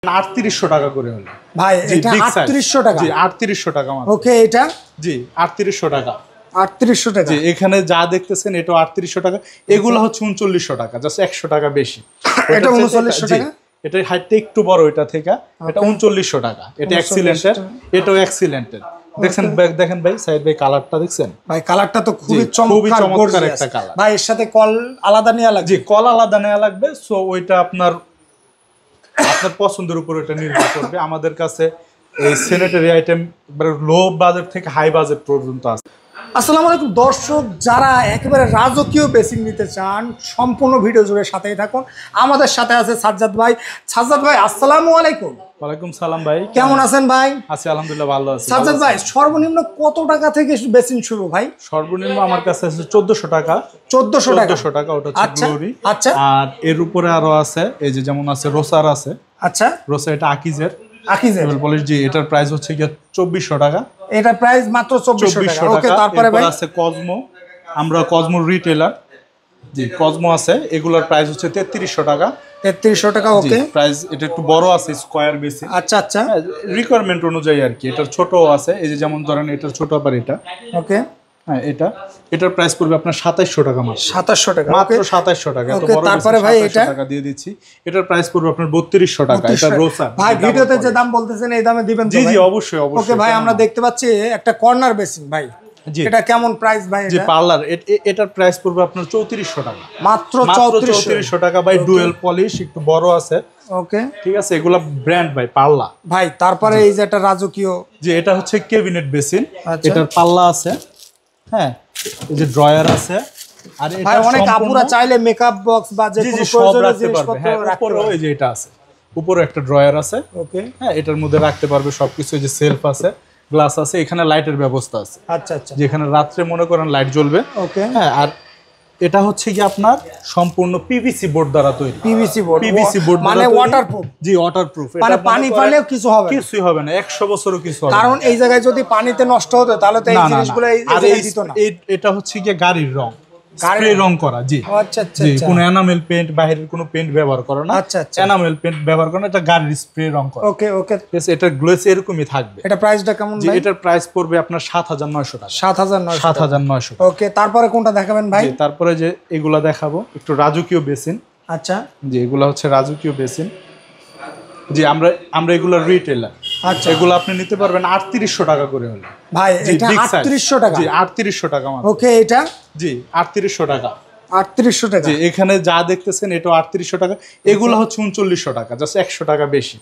3800 টাকা করে হলো ভাই। এটা 3800 টাকা? জি 3800 টাকা মাত্র। ওকে, এটা জি 3800 টাকা। 3800 টাকা? জি, এখানে যা দেখতেছেন এটা 3800 টাকা। এগুলো হচ্ছে 3900 টাকা, জাস্ট 100 টাকা বেশি। এটা 3900 টাকা। এটা হাইটটা একটু বড় এটা থেকে, এটা 3900 টাকা। এটা এক্সিলেন্টের, এটাও এক্সিলেন্টের। দেখেন ভাই, সাইদ ভাই কালারটা দেখছেন ভাই? কালারটা তো খুবই চমৎকার একটা কালার। ভাই এর সাথে কল আলাদা নেওয়া লাগবে? জি, কল আলাদা নেওয়া লাগবে। সো ওইটা আপনার পছন্দের উপর এটা নির্ভর করবে। আমাদের কাছে এই স্যানিটারি আইটেম লো বাজেট থেকে হাই বাজেট পর্যন্ত আছে। আসসালামু আলাইকুম দর্শক, যারা একেবারে রাজকীয় বেসিন নিতে চান সম্পূর্ণ ভিডিও জুড়ে সাথেই থাকুন। আমাদের সাথে আছে সাজ্জাদ ভাই। সাজ্জাদ ভাই আসসালামু আলাইকুম। ওয়ালাইকুম সালাম ভাই, কেমন আছেন ভাই? আছি আলহামদুলিল্লাহ, ভালো আছি। সাজ্জাদ ভাই সর্বনিম্ন কত টাকা থেকে বেসিন শুরু ভাই? সর্বনিম্ন আমার কাছে আছে 1400 টাকা। 1400 টাকা? ওটা হচ্ছে গ্লোরি। আচ্ছা, আর এর উপরে আরো আছে, এই যে যেমন আছে রোসার আছে। আচ্ছা, রোসা এটা আকিজের পলিশ। জি, এটার প্রাইস হচ্ছে গিয়ে 2400 টাকা। এটা প্রাইস মাত্র 2400 টাকা। ওকে, তারপরে ভাই আছে কসমো। আমরা কসমোর রিটেলার। জি, কসমো আছে, এগুলোর প্রাইস হচ্ছে 3300 টাকা। 3300 টাকা। ওকে, প্রাইস এটা একটু বড় আছে, স্কয়ার বেসি। আচ্ছা আচ্ছা, রিকোয়ারমেন্ট অনুযায়ী আর কি। এটার ছোটও আছে, এই যে যেমন ধরেন এটার ছোট আবার এটা। ওকে, হ্যাঁ, এটার প্রাইস পড়বে আপনার 2700 টাকা মাত্র। 2700 টাকা? মাত্র 2700 টাকা। এত বড় তারপরে ভাই এটা টাকা দিয়ে দিচ্ছি। এটার প্রাইস পড়বে আপনার 3200 টাকা। এটা রোসা। ভাই ভিডিওতে যে দাম বলতেছেন এই দামে দিবেন তো? জি জি, অবশ্যই অবশ্যই। ওকে ভাই, আমরা দেখতে পাচ্ছি একটা কর্নার বেসিন ভাই। জি, এটা কেমন প্রাইস ভাই? জি, পার্লার এটার প্রাইস পড়বে আপনার 3400 টাকা। মাত্র 3400 টাকা ভাই। ডুয়েল পলিশ, একটু বড় আছে। ওকে, ঠিক আছে, এগুলা ব্র্যান্ড ভাই, পাল্লা ভাই। তারপরে এই যে একটা রাজকীয়, যে এটা হচ্ছে ক্যাবিনেট বেসিন। আচ্ছা, এটার পাল্লা আছে, হ্যাঁ, এই যে ড্রয়ার আছে। আর এটা ভাই অনেক আপুরা চাইলে মেকআপ বক্স বা যে কোনো প্রয়োজনীয় জিনিসপত্র রাখতে পারবে। এই যে এটা আছে, উপরে একটা ড্রয়ার আছে। ওকে, হ্যাঁ, এটার মধ্যে রাখতে পারবে সবকিছু। এই যে সেলফ আছে, গ্লাস আছে, এখানে লাইটের ব্যবস্থা আছে। আচ্ছা আচ্ছা, যেখানে রাত্রে মনে করেন লাইট জ্বলবে। ওকে, হ্যাঁ, আর এটা হচ্ছে কি আপনার সম্পূর্ণ পিভিসি বোর্ড দ্বারা তৈরি। পিভিসি বোর্ড মানে ওয়াটারপ্রুফ? জি, ওয়াটারপ্রুফ। মানে পানি পারলেও কিছু হবে না? কিছুই হবে না, 100 বছরও কিছু হবে না। কারণ এই জায়গায় যদি পানিতে নষ্ট হতো তাহলে তো এই জিনিসগুলো দিত না। এটা হচ্ছে কি গাড়ির রং, স্প্রে রং করা। জি, আচ্ছা আচ্ছা, জি, কোনো এনামেল পেইন্ট, বাইরের কোনো পেইন্ট ব্যবহার করে না। আচ্ছা আচ্ছা, এনামেল পেইন্ট ব্যবহার করে না, এটা গাড়ির স্প্রে রং করা। ওকে ওকে, এটা গ্লোস এরকমই থাকবে। এটা প্রাইসটা কেমন ভাই? এটার প্রাইস পড়বে আপনার 7900 টাকা। 7900। ওকে, তারপরে কোনটা দেখাবেন ভাই? তারপরে যে এগুলা দেখাবো একটু রাজকীয় বেসিন। আচ্ছা, জি, এগুলা হচ্ছে রাজকীয় বেসিন। জি, আমরা এগুলা রিটেলার। আচ্ছা, এগুলো আপনি নিতে পারবেন 3800 টাকা করে হলো ভাই। এটা 3800 টাকা? জি 3800 টাকা মাত্র। ওকে, এটা? জি 3800 টাকা। 3800 টাকা? জি, এখানে যা দেখতেছেন এটা 3800 টাকা। এগুলো হচ্ছে 3900 টাকা, জাস্ট 100 টাকা বেশি।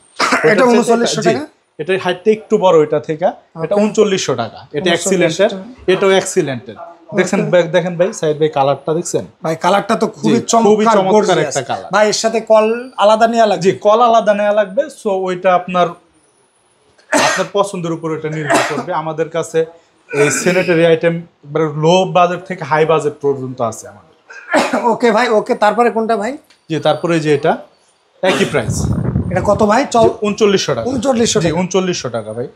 এটা 3900 টাকা? এটা হাইটটা একটু বড় এটা থেকে, এটা 3900 টাকা। এটা এক্সিলেন্টের, এটাও এক্সিলেন্টের। দেখেন ভাই, সাইদ ভাই কালারটা দেখছেন? ভাই কালারটা তো খুবই চমৎকার একটা কালার। ভাই এর সাথে কল আলাদা নেওয়া লাগবে? জি, কল আলাদা নেওয়া লাগবে। সো ওইটা আপনার পছন্দের উপর এটা নির্ভর করবে। আমাদের কাছে এই স্যানিটারি আইটেম লো বাজেট থেকে হাই বাজেট পর্যন্ত আছে আমাদের। ওকে ভাই, ওকে, তারপরে কোনটা ভাই? জি, তারপরে যে এটা একই প্রাইস। এটা কত ভাই? 3900 টাকা। 3900 টাকা? 3900 টাকা ভাই।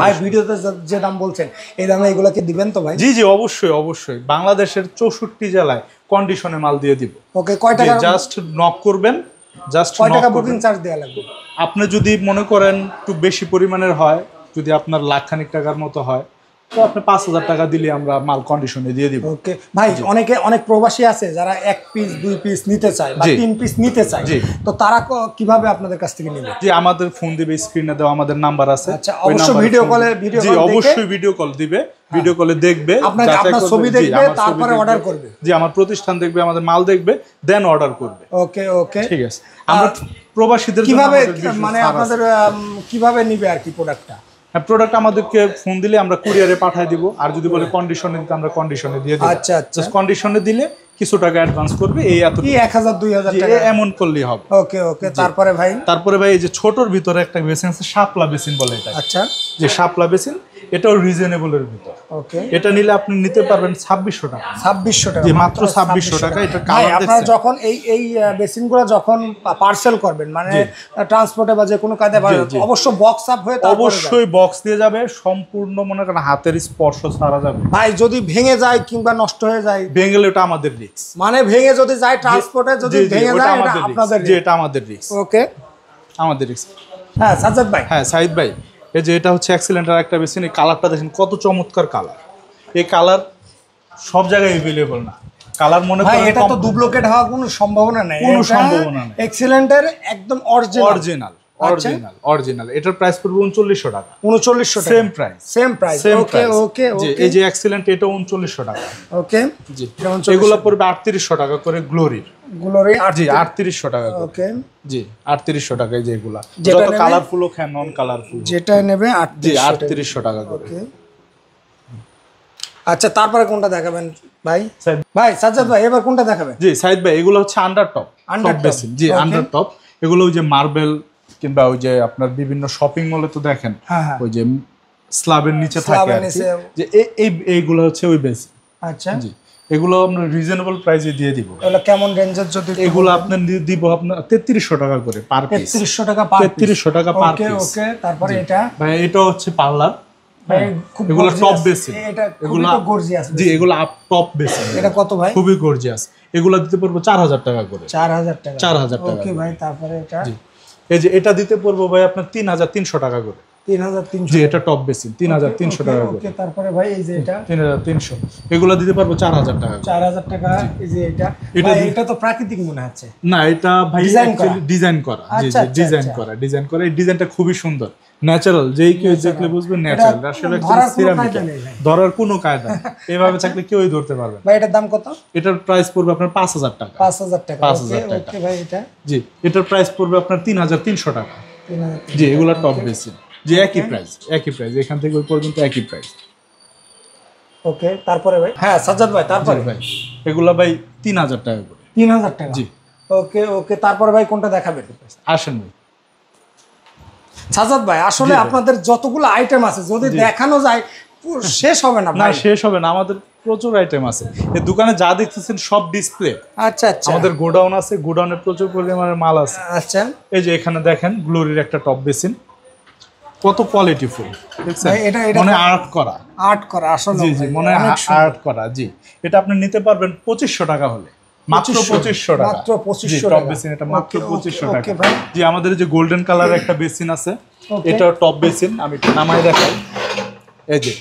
ভাই ভিডিওতে যে দাম বলছেন এই দামে এগুলোকে দিবেন তো ভাই? জি জি, অবশ্যই অবশ্যই। বাংলাদেশের 64 জেলায় কন্ডিশনে মাল দিয়ে দিব। ওকে, কয় টাকা? জাস্ট নক করবেন। জাস্ট কয় টাকা বুকিং চার্জ দেওয়া লাগবে? আপনি যদি মনে করেন একটু বেশি পরিমাণের হয়, যদি আপনার লাখখানিক টাকার মতো হয়, তো আপনি 5000 টাকা দিলে আমরা মাল কন্ডিশনে দিয়ে দিব। ওকে ভাই, অনেক প্রবাসী আছে যারা 1 পিস 2 পিস নিতে চায় বা 3 পিস নিতে চায়, তো তারা কিভাবে আপনাদের কাছ থেকে নেবে? জি, আমাদের ফোন দিবে, স্ক্রিনে দেওয়া আমাদের নাম্বার আছে। আচ্ছা, অবশ্যই ভিডিও কল জি, অবশ্যই ভিডিও কল দিবে। ভিডিও কলে দেখবে, আপনার ছবি দেখবে, তারপরে অর্ডার করবে। জি, আমার প্রতিষ্ঠান দেখবে, আমাদের মাল দেখবে, দেন অর্ডার করবে। ওকে ওকে, ঠিক আছে। আমরা প্রবাসীদের কিভাবে মানে আপনাদের কিভাবে নিবে আর কি প্রোডাক্টটা? প্রোডাক্ট আমাদেরকে ফোন দিলে আমরা কুরিয়ারে পাঠিয়ে দিব। আর যদি বলে কন্ডিশনে দিতে, আমরা কন্ডিশনে দিয়ে দিব। আচ্ছা আচ্ছা, কন্ডিশনে দিলে কিছু টাকা অ্যাডভান্স করবে। এই এত কি 1000 2000 টাকা এমন করলেই হবে। ওকে ওকে, তারপরে ভাই এই যে ছোটর ভিতরে একটা বেসিন আছে, শাপলা বেসিন বলে এটা। আচ্ছা, যে শাপলা বেসিন, এটাও রিজনেবলের ভিতর। ওকে, এটা নিলে আপনি নিতে পারবেন 2600 টাকা। 2600 টাকা? জি, মাত্র 2600 টাকা। এটা ভাই আপনারা যখন এই বেসিনগুলো যখন পার্সেল করবেন, মানে ট্রান্সপোর্টে বা যে কোনো কায়দায়, অবশ্য বক্স আপ হয়ে অবশ্যই বক্স দিয়ে যাবে। সম্পূর্ণ মনে করেন হাতের স্পর্শ ছাড়া যাবে। ভাই যদি ভেঙে যায় কিংবা নষ্ট হয়ে যায়? ভেঙে গেলে ওটা আমাদের রিস্ক। মানে ভেঙে যদি যায় ট্রান্সপোর্টে, যদি ভেঙে যায় এটা আপনাদের? জি, এটা আমাদের রিস্ক। ওকে, আমাদের হ্যাঁ সাজ্জাদ ভাই, হ্যাঁ সাইদ ভাই, এই যে এটা হচ্ছে এক্সিলেন্টের একটা বেসিন। এই কালারটা দেখেন কত চমৎকার কালার। এই কালার সব জায়গায় অ্যাভেলেবল না। কালার মনে ভাই করেন এটা তো ডুপ্লিকেট হওয়ার কোনো সম্ভাবনা নেই, কোনো সম্ভাবনা নেই। এক্সিলেন্টের একদম অরিজিনাল অরিজিনাল। এটার প্রাইস পড়বে 3900 টাকা। 3900 টাকা, সেম প্রাইস, সেম প্রাইস। ওকে ওকে জি, ওকে, এই যে এক্সিলেন্ট এটা 3900 টাকা। ওকে জি, এগুলো পড়বে 3800 টাকা করে গ্লোরির। গ্লোরি জি 3800 টাকা করে। ওকে জি 3800 টাকা। এই যে এগুলা যেটা যত নেবে- কালারফুল হোক হ্যাঁ নন কালারফুল, যেটা নেবে জি 3800 3800 টাকা করে। ওকে আচ্ছা, তারপরে কোনটা দেখাবেন ভাই? সাইদ- ভাই সাজ্জাদ ভাই এবার কোনটা দেখাবেন? জি সাইদ ভাই, এগুলো হচ্ছে under top Under top, basin. জি okay. Under top. এগুলো ওই যে মার্বেল কিংবা ওই যে আপনার বিভিন্ন শপিং মলে তো দেখেন হ্যাঁ, হ্যাঁ। ওই যে স্ল্যাবের নিচে থাকে স্ল্যাবের আর কি। নিচে। যে এইগুলো হচ্ছে ওই বেসিন। আচ্ছা, জি, এগুলো আমরা রিজনেবল প্রাইসে দিয়ে দিব। এগুলো কেমন রেঞ্জের? যদি এগুলো আপনার দিব আপনার 3300 টাকা করে পার পিস। 3300 টাকা পার 3300 টাকা পার ওকে পিস। ওকে, তারপরে এটা ভাই এটা হচ্ছে পার্লার। ভাই খুব এগুলো gorgeous। Top basin. এটা এগুলো এগুলো গর্জিয়াস। জি এগুলো আপ টপ বেসিন। এটা কত ভাই? খুবই গর্জিয়াস। এগুলো দিতে পারবো 4000 টাকা করে। 4000 টাকা। 4000 টাকা ওকে ভাই, তারপরে এটা জি, এই যে এটা দিতে পারবো ভাই আপনার 3300 টাকা করে। 3300। জি এটা টপ বেসিন 3300 টাকা করে। ওকে, তারপরে ভাই এই যে এটা 3300। এগুলো দিতে পারবো 4000 টাকা করে। 4000 টাকা। এই যে এটা এটা ভাই, এটা তো প্রাকৃতিক মনে হচ্ছে। না এটা ভাই Design করা। ডিজাইন করা। জি আচ্ছা, জি আচ্ছা, ডিজাইন আচ্ছা। করা, ডিজাইন করা। এই ডিজাইনটা খুবই সুন্দর, ন্যাচারাল। যেই কেউ দেখলে বুঝবে ন্যাচারাল। আসলে ধরার কোনো সিরামিক, কায়দা নেই ভাই। ধরার কোনো কায়দা নেই। এভাবে থাকলে কেউই ধরতে পারবে না। ভাই এটার দাম কত? এটার প্রাইস পড়বে আপনার 5000 টাকা। 5000 টাকা। 5000 ওকে টাকা। ওকে ভাই, এটা জি এটার প্রাইস পড়বে আপনার 3300 টাকা। 3000। জি এগুলো টপ বেসিন। জি একই প্রাইস, একই প্রাইস, এখান থেকে ওই পর্যন্ত একই প্রাইস। ওকে, তারপরে ভাই হ্যাঁ সাজ্জাদ ভাই, তারপরে ভাই এগুলা ভাই 3000 টাকা করে। 3000 টাকা। জি ওকে ওকে, তারপরে ভাই কোনটা দেখাবেন? আসেন ভাই। সাজ্জাদ ভাই আসলে আপনাদের যতগুলো আইটেম আছে যদি দেখানো যায় শেষ হবে না না ভাই। শেষ হবে না, আমাদের প্রচুর আইটেম আছে। এই দোকানে যা দেখতেছেন সব ডিসপ্লে। আচ্ছা আচ্ছা, আমাদের গোডাউন আছে, গোডাউনে প্রচুর পরিমাণের মাল আছে। আচ্ছা এই যে এখানে দেখেন গ্লোরির একটা টপ বেসিন, কত কোয়ালিটিফুল দেখছেন, ভাই, এটা মনে আর্ট করা। আর্ট করা আসলে জি জি মনে আর্ট করা। জি এটা আপনি নিতে পারবেন 2500 টাকা হলে, মাত্র 2500 টাকা। মাত্র 2500 টপ টাকা। বেসিন এটা মাত্র ওকে, 2500 ওকে, টাকা। ভাই। জি আমাদের যে গোল্ডেন কালার একটা বেসিন আছে, ওকে। এটা টপ বেসিন। আমি একটু নামায় দেখাই। এই যে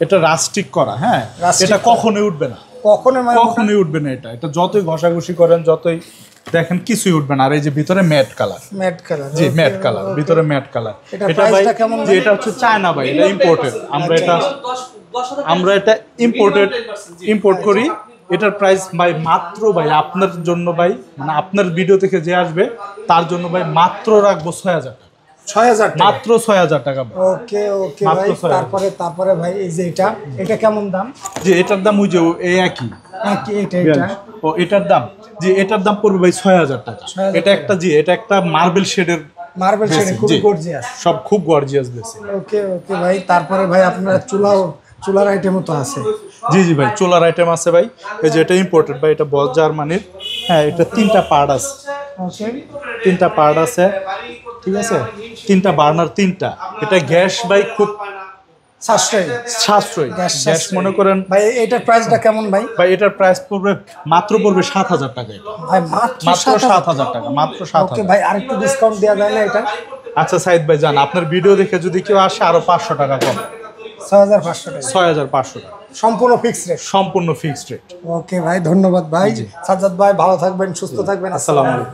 এটা রাস্টিক করা, হ্যাঁ রাস্টিক এটা কখনোই উঠবে না, কখনো মানে কখনোই উঠবে না। এটা এটা যতই ঘষাঘষি করেন, যতই দেখেন কিছুই উঠবে না। আর এই যে ভিতরে ম্যাট কালার, ম্যাট কালার। জি ম্যাট কালার, ভিতরে ম্যাট কালার। এটা এটা ভাই প্রাইসটা কেমন? যে এটা হচ্ছে চায়না ভাই, এটা ইম্পোর্টেড। আমরা এটা ইম্পোর্ট করি। এটার প্রাইস ভাই মাত্র ভাই আপনার জন্য ভাই, মানে আপনার ভিডিও থেকে যে আসবে তার জন্য ভাই মাত্র রাখবো 6000 টাকা। 6000 টাকা। মাত্র 6000 টাকা ভাই। ওকে ওকে মাত্র ভাই, 6000 তারপরে তারপরে ভাই এই যে এটা কেমন দাম? যে এটার দাম ওই যে এই একই। এটা ও এটার দাম, জি এটার দাম পড়বে ভাই 6000 টাকা। 6000 এটা একটা, জি এটা একটা মার্বেল শেডের মার্বেল শেড, বেসিন, খুব জি। গর্জিয়াস। সব খুব গর্জিয়াস বেসিন। ওকে ওকে ভাই, তারপরে ভাই আপনার চুলার আইটেমও তো আছে। জি জি ভাই চোলার আইটেম আছে ভাই। এই যে এটা ইম্পোর্টেড ভাই, এটা বস জার্মানির। হ্যাঁ এটা 3টা পার্ট আছে, ওকে 3টা পার্ট আছে, ঠিক আছে। 3টা বার্নার, 3টা। এটা গ্যাস ভাই খুব সাশ্রয়ী। সাশ্রয়ী। গ্যাস গ্যাস মনে করেন ভাই এটার প্রাইসটা কেমন ভাই? ভাই এটার প্রাইস পড়বে মাত্র 7000 টাকা। এটা ভাই মাত্র মাত্র 7000 টাকা, মাত্র ওকে 7000। ভাই, আরেকটু ডিসকাউন্ট দেওয়া যায় না এটা? আচ্ছা সাইদ ভাই যান, আপনার ভিডিও দেখে যদি কেউ আসে আরো 500 টাকা কম, 6500 টাকা 6500 টাকা, সম্পূর্ণ ফিক্সড রেট। সম্পূর্ণ ফিক্সড রেট। ওকে ভাই, ধন্যবাদ ভাই। সাজ্জাদ ভাই ভালো থাকবেন, সুস্থ থাকবেন। আসসালামু আলাইকুম।